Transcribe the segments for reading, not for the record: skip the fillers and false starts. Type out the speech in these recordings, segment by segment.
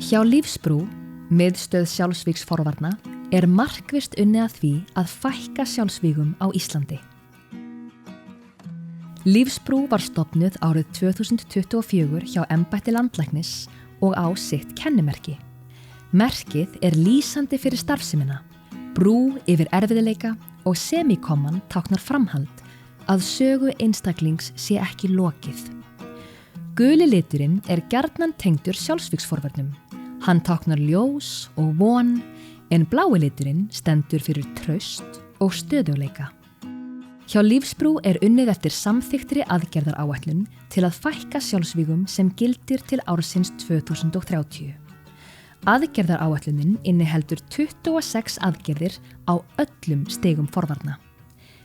Hjá Lífsbrú, miðstöð sjálfsvígsforvarna, markvisst unnið að því að fækka sjálfsvígum á Íslandi. Lífsbrú var stofnuð árið 2024 hjá embætti landlæknis og á sitt kennimerki. Merkið lýsandi fyrir starfsemina, brú yfir erfiðleika og semikomman táknar framhald að sögu einstaklings sé ekki lokið. Guli liturinn gjarnan tengdur sjálfsvígsforvörnum. Hann táknar ljós og von, en blái liturinn stendur fyrir traust og stöðugleika. Hjá Lífsbrú unnið eftir samþykktri aðgerðaráætlun til að fækka sjálfsvígum sem gildir til ársins 2030. Aðgerðaráætlunin inniheldur 26 aðgerðir á öllum stigum forvarna.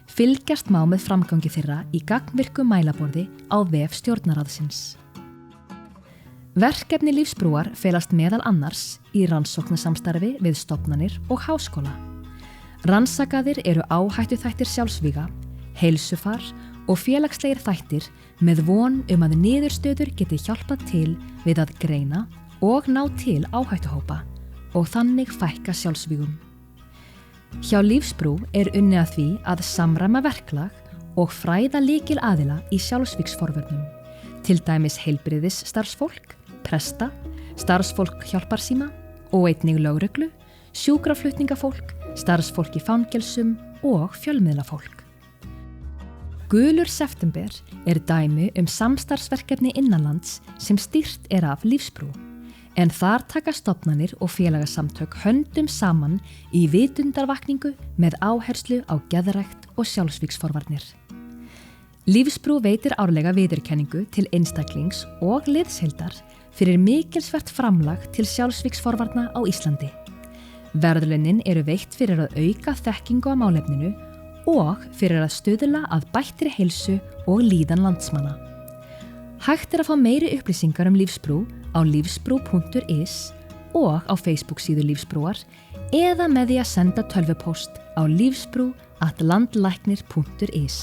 Fylgjast má með framgangi þeirra í gagnvirku mælaborði á vef stjórnarráðsins. Verkefni Lífsbrúar felast meðal annars í rannsóknasamstarfi við stofnanir og háskóla. Rannsakaðir áhættuþættir sjálfsvíga, heilsufar og félagslegir þættir með von að niðurstöður geti hjálpað til við að greina og ná til áhættuhópa og þannig fækka sjálfsvígum. Hjá Lífsbrú unnið að því að samræma verklag og fræða lykilaðila í sjálfsvígsforvörnum, til dæmis heilbrigðisstarfsfólk, presta, starfsfólk hjálparsíma og einnig lögreglu, sjúkraflutningafólk, starfsfólk í fangelsum og fjölmiðlafólk. Gulur september dæmi samstarfsverkefni innanlands sem stýrt af Lífsbrú, en þar taka stofnanir og félagasamtök höndum saman í vitundarvakningu með áherslu á geðrækt og sjálfsvígsforvarnir. Lífsbrú veitir árlega viðurkenningu til einstaklings og liðsheildar fyrir mikilsvert framlag til sjálfsvígsforvarna á Íslandi. Verðlaunin veitt fyrir að auka þekkingu á málefninu og fyrir að stuðla að bættri heilsu og líðan landsmanna. Hægt að fá meiri upplýsingar Lífsbrú á livsbru.is og á Facebook-síðu Lífsbrúar eða með því að senda tölvupóst á livsbru@landlæknir.is.